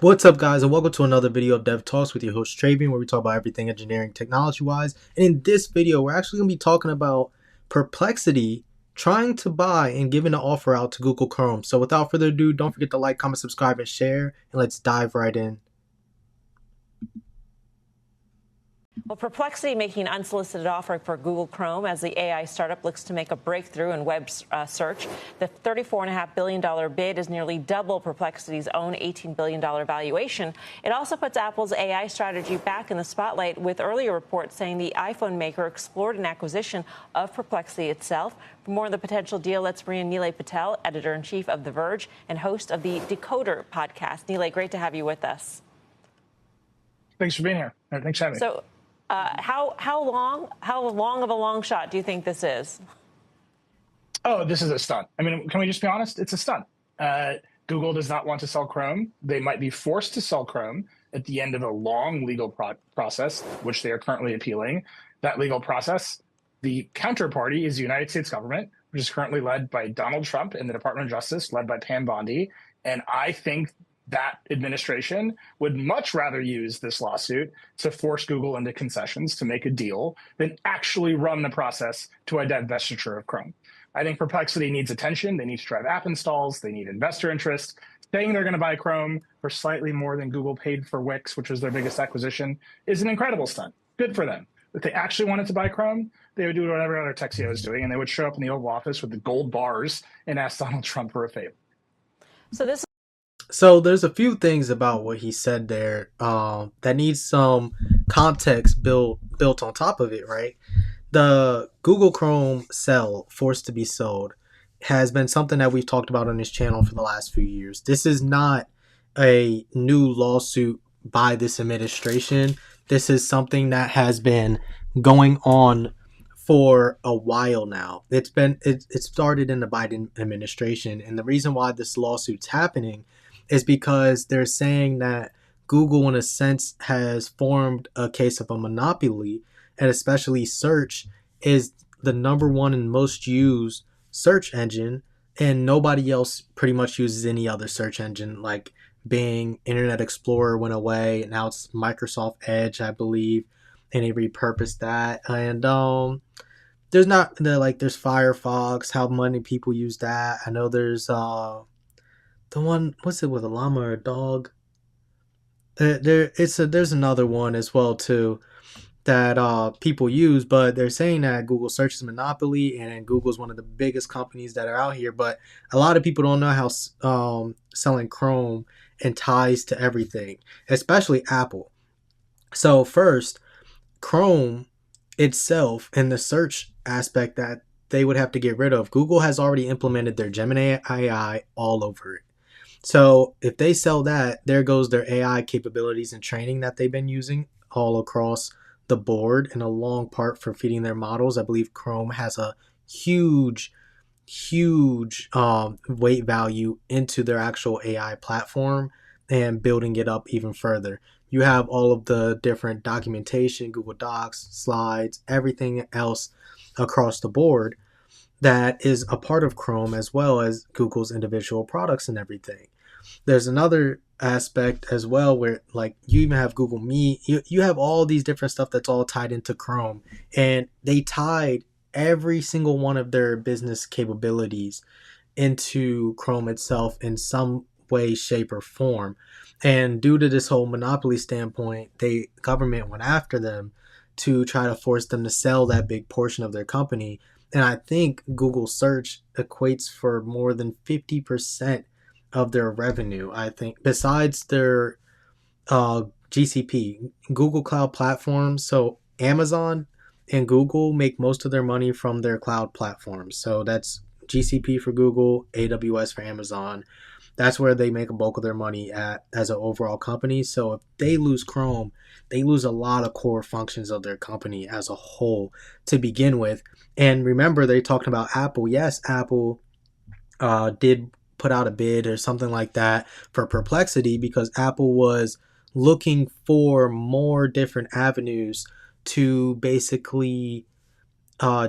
What's up, guys, and welcome to another video of DevTalks with your host Travian, where we talk about everything engineering technology-wise. And in this video, we're actually going to be talking about Perplexity trying to buy and giving an offer out to Google Chrome. So without further ado, don't forget to like, comment, subscribe, and share, and let's dive right in. Well, Perplexity making an unsolicited offer for Google Chrome as the AI startup looks to make a breakthrough in web search. The $34.5 billion bid is nearly double Perplexity's own $18 billion valuation. It also puts Apple's AI strategy back in the spotlight, with earlier reports saying the iPhone maker explored an acquisition of Perplexity itself. For more on the potential deal, let's bring in Nilay Patel, editor-in-chief of The Verge and host of the Decoder podcast. Nilay, great to have you with us. Thanks for being here. Thanks for having me. How long of a long shot do you think this is? Oh, this is a stunt. I mean, can we just be honest? It's a stunt. Google does not want to sell Chrome. They might be forced to sell Chrome at the end of a long legal process, which they are currently appealing. That legal process, the counterparty is the United States government, which is currently led by Donald Trump and the Department of Justice, led by Pam Bondi. And I think that administration would much rather use this lawsuit to force Google into concessions to make a deal than actually run the process to a divestiture of Chrome. I think Perplexity needs attention. They need to drive app installs. They need investor interest. Saying they're going to buy Chrome for slightly more than Google paid for Wix, which was their biggest acquisition, is an incredible stunt. Good for them. If they actually wanted to buy Chrome, they would do whatever other tech CEO is doing, and they would show up in the Oval Office with the gold bars and ask Donald Trump for a favor. So there's a few things about what he said there that needs some context built on top of it, right? The Google Chrome forced to be sold, has been something that we've talked about on this channel for the last few years. This is not a new lawsuit by this administration. This is something that has been going on for a while now. It started in the Biden administration, and the reason why this lawsuit's happening is because they're saying that Google, in a sense, has formed a case of a monopoly, and especially search is the number one and most used search engine, and nobody else pretty much uses any other search engine. Like Bing, Internet Explorer went away, and now it's Microsoft Edge, I believe, and they repurposed that. And there's Firefox. How many people use that? I know there's the one, what's it, with a llama or a dog? There's another one as well too that people use, but they're saying that Google Search is a monopoly and Google's one of the biggest companies that are out here. But a lot of people don't know how selling Chrome and ties to everything, especially Apple. So first, Chrome itself and the search aspect that they would have to get rid of, Google has already implemented their Gemini AI all over it. So if they sell that, there goes their AI capabilities and training that they've been using all across the board, and a long part for feeding their models. I believe Chrome has a huge weight value into their actual AI platform and building it up even further. You have all of the different documentation, Google Docs, slides, everything else across the board that is a part of Chrome, as well as Google's individual products and everything. There's another aspect as well where, like, you even have Google Meet. You have all these different stuff that's all tied into Chrome, and they tied every single one of their business capabilities into Chrome itself in some way, shape, or form. And due to this whole monopoly standpoint, the government went after them to try to force them to sell that big portion of their company. And I think Google Search equates for more than 50% of their revenue, I think, besides their GCP, Google Cloud Platform. So Amazon and Google make most of their money from their cloud platforms. So that's GCP for Google, AWS for Amazon. That's where they make a bulk of their money at as an overall company. So if they lose Chrome, they lose a lot of core functions of their company as a whole to begin with. And remember, they talked about Apple. Yes, Apple did put out a bid or something like that for Perplexity because Apple was looking for more different avenues to basically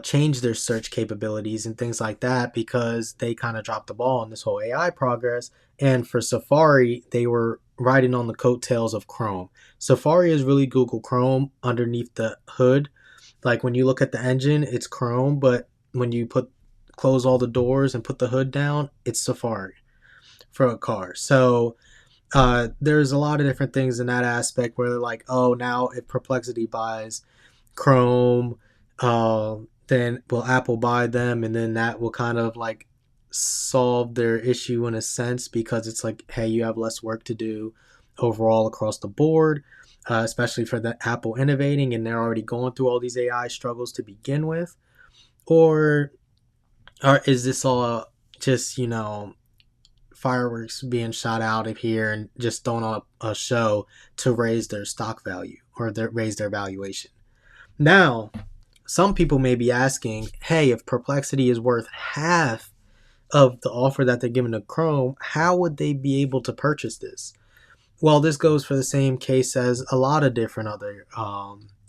change their search capabilities and things like that, because they kind of dropped the ball on this whole AI progress. And for Safari, they were riding on the coattails of Chrome. Safari is really Google Chrome underneath the hood. Like when you look at the engine, it's Chrome, but when you close all the doors and put the hood down, it's Safari for a car. So there's a lot of different things in that aspect where they're like, oh, now if Perplexity buys Chrome, then will Apple buy them, and then that will kind of like solve their issue in a sense because it's like, hey, you have less work to do overall across the board, especially for the Apple innovating, and they're already going through all these AI struggles to begin with, or is this all just fireworks being shot out of here and just throwing on a show to raise their stock value or raise their valuation? Now, some people may be asking, hey, if Perplexity is worth half of the offer that they're giving to Chrome, how would they be able to purchase this? Well, this goes for the same case as a lot of different other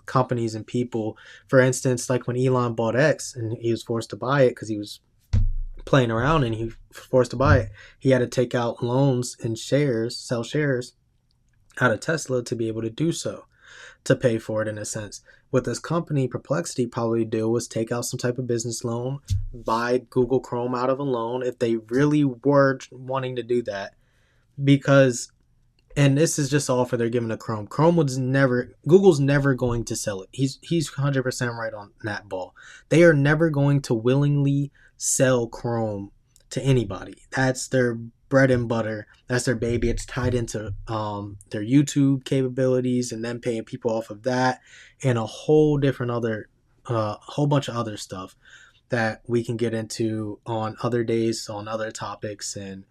companies and people. For instance, like when Elon bought X and he was forced to buy it because he was playing around and he was forced to buy it, he had to take out loans and sell shares out of Tesla to be able to do so, to pay for it in a sense. What this company Perplexity probably do was take out some type of business loan, buy Google Chrome out of a loan if they really were wanting to do that. Because, and this is just all for they're giving to Chrome. Google's never going to sell it. He's 100% right on that ball. They are never going to willingly sell Chrome to anybody. That's their bread and butter. That's their baby. It's tied into their YouTube capabilities and them paying people off of that and a whole bunch of other stuff that we can get into on other days, on other topics, and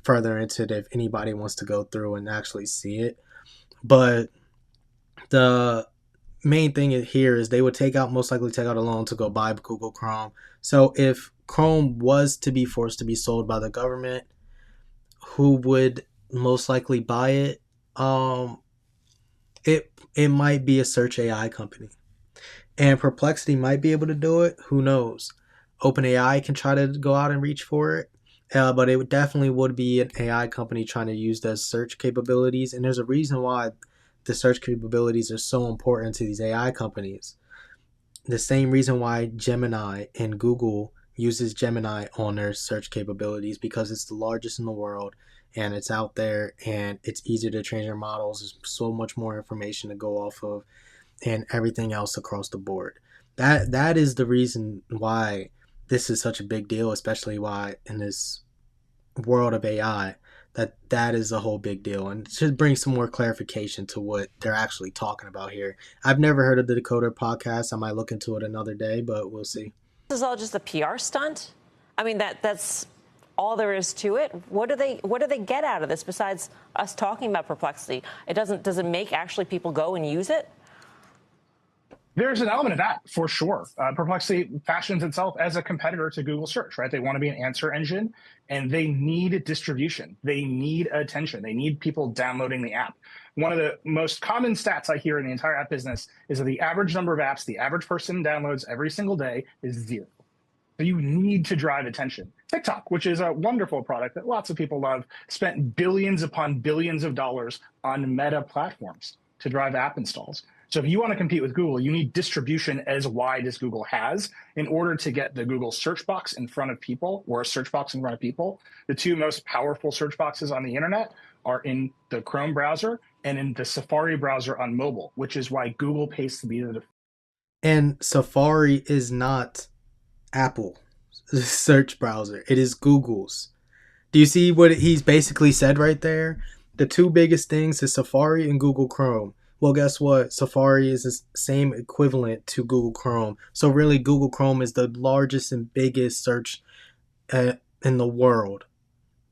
further into it if anybody wants to go through and actually see it. But the main thing here is they would most likely take out a loan to go buy Google Chrome. So if Chrome was to be forced to be sold by the government, who would most likely buy it? It might be a search AI company, and Perplexity might be able to do it. Who knows? OpenAI can try to go out and reach for it, but it definitely would be an AI company trying to use those search capabilities. And there's a reason why the search capabilities are so important to these AI companies. The same reason why Gemini and Google uses Gemini on their search capabilities, because it's the largest in the world and it's out there and it's easier to train your models. There's so much more information to go off of and everything else across the board. That is the reason why this is such a big deal, especially why in this world of AI that is a whole big deal, and should bring some more clarification to what they're actually talking about here. I've never heard of the Decoder podcast. I might look into it another day, but we'll see. This is all just a PR stunt? I mean, that's all there is to it. What do they get out of this besides us talking about Perplexity? Does it make actually people go and use it? There's an element of that for sure. Perplexity fashions itself as a competitor to Google search, right? They want to be an answer engine and they need distribution. They need attention. They need people downloading the app. One of the most common stats I hear in the entire app business is that the average number of apps the average person downloads every single day is 0. So you need to drive attention. TikTok, which is a wonderful product that lots of people love, spent billions upon billions of dollars on Meta platforms to drive app installs. So if you want to compete with Google, you need distribution as wide as Google has in order to get the Google search box in front of people, or a search box in front of people. The two most powerful search boxes on the internet are in the Chrome browser and in the Safari browser on mobile, which is why Google pays to be the. And Safari is not Apple's search browser. It is Google's. Do you see what he's basically said right there? The two biggest things is Safari and Google Chrome. Well, guess what? Safari is the same equivalent to Google Chrome. So really, Google Chrome is the largest and biggest search in the world.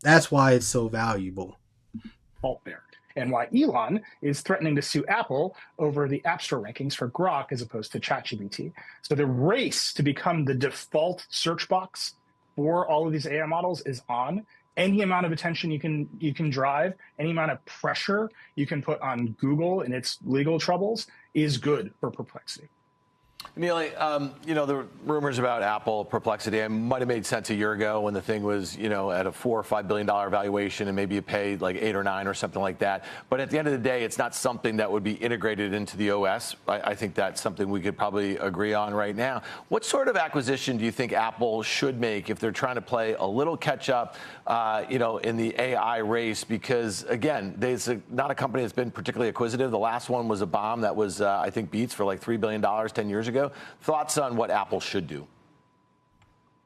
That's why it's so valuable. Fault there. And why Elon is threatening to sue Apple over the App Store rankings for Grok as opposed to ChatGPT. So the race to become the default search box for all of these AI models is on. Any amount of attention you can drive, any amount of pressure you can put on Google and its legal troubles is good for Perplexity. Neely, the rumors about Apple Perplexity might have made sense a year ago when the thing was, at a $4 or $5 billion valuation, and maybe you paid like 8 or 9 or something like that. But at the end of the day, it's not something that would be integrated into the OS. I think that's something we could probably agree on right now. What sort of acquisition do you think Apple should make if they're trying to play a little catch up, in the AI race? Because again, there's not a company that's been particularly acquisitive. The last one was a bomb that was, I think, Beats for like $3 billion 10 years ago. Thoughts on what Apple should do?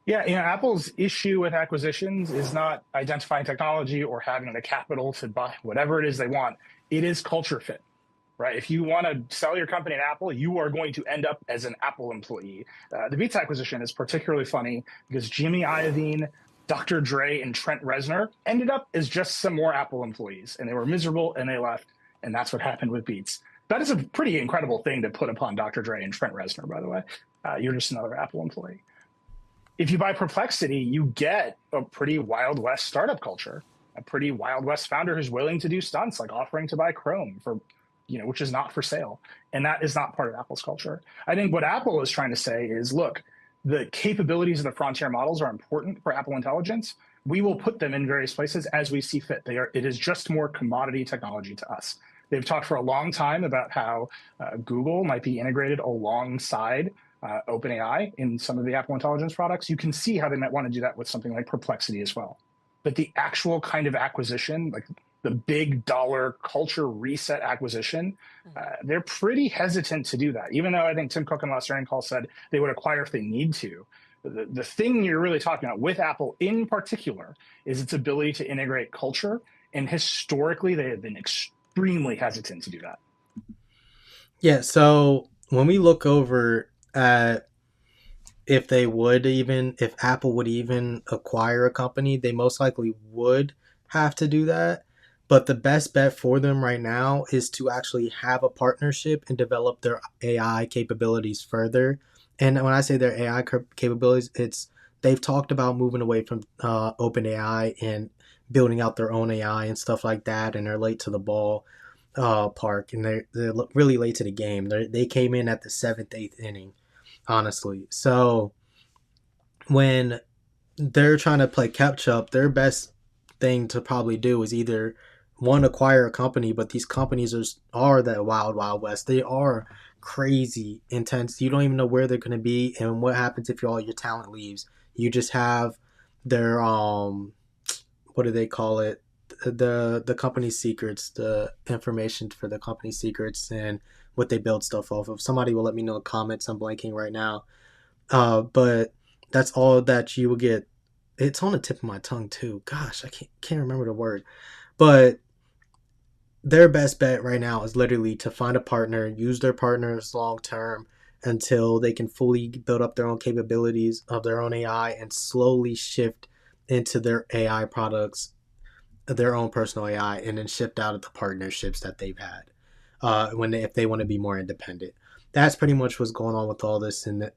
Yeah, Apple's issue with acquisitions is not identifying technology or having the capital to buy whatever it is they want. It is culture fit, right? If you want to sell your company at Apple, you are going to end up as an Apple employee. The Beats acquisition is particularly funny because Jimmy Iovine, Dr. Dre, and Trent Reznor ended up as just some more Apple employees, and they were miserable and they left, and that's what happened with Beats. That is a pretty incredible thing to put upon Dr. Dre and Trent Reznor, by the way. You're just another Apple employee. If you buy Perplexity, you get a pretty Wild West startup culture, a pretty Wild West founder who's willing to do stunts like offering to buy Chrome for, which is not for sale. And that is not part of Apple's culture. I think what Apple is trying to say is, look, the capabilities of the frontier models are important for Apple Intelligence. We will put them in various places as we see fit. It is just more commodity technology to us. They've talked for a long time about how Google might be integrated alongside OpenAI in some of the Apple Intelligence products. You can see how they might want to do that with something like Perplexity as well. But the actual kind of acquisition, like the big dollar culture reset acquisition, they're pretty hesitant to do that. Even though I think Tim Cook in last earnings call said they would acquire if they need to. The thing you're really talking about with Apple in particular is its ability to integrate culture. And historically, they have been extremely hesitant to do that. Yeah, so when we look over at if Apple would even acquire a company, they most likely would have to do that. But the best bet for them right now is to actually have a partnership and develop their AI capabilities further. And when I say their AI capabilities, they've talked about moving away from OpenAI and building out their own AI and stuff like that, and they're late to the ball park, and they're really late to the game. They came in at the 7th, 8th inning, honestly. So when they're trying to play catch up, their best thing to probably do is either one, acquire a company, but these companies are that wild, wild west. They are crazy intense. You don't even know where they're going to be, and what happens if all your talent leaves. You just have their what do they call it? The company secrets, the information for the company secrets, and what they build stuff off of. Somebody will let me know in the comments. I'm blanking right now. But that's all that you will get. It's on the tip of my tongue too. Gosh, I can't remember the word. But their best bet right now is literally to find a partner, use their partners long term until they can fully build up their own capabilities of their own AI and slowly shift into their AI products, their own personal AI, and then shift out of the partnerships that they've had if they want to be more independent. That's pretty much what's going on with all this and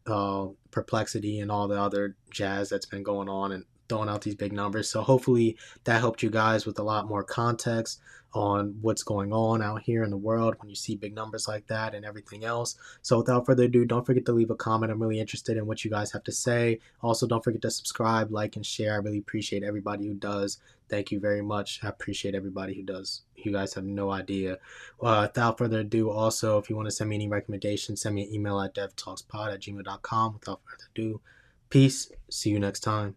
Perplexity and all the other jazz that's been going on and throwing out these big numbers. So hopefully that helped you guys with a lot more context on what's going on out here in the world when you see big numbers like that and everything else. So without further ado, don't forget to leave a comment. I'm really interested in what you guys have to say. Also, don't forget to subscribe, like, and share. I really appreciate everybody who does. Thank you very much. I appreciate everybody who does. You guys have no idea. Without further ado, also, if you want to send me any recommendations, send me an email at devtalkspod@gmail.com. Without further ado, peace. See you next time.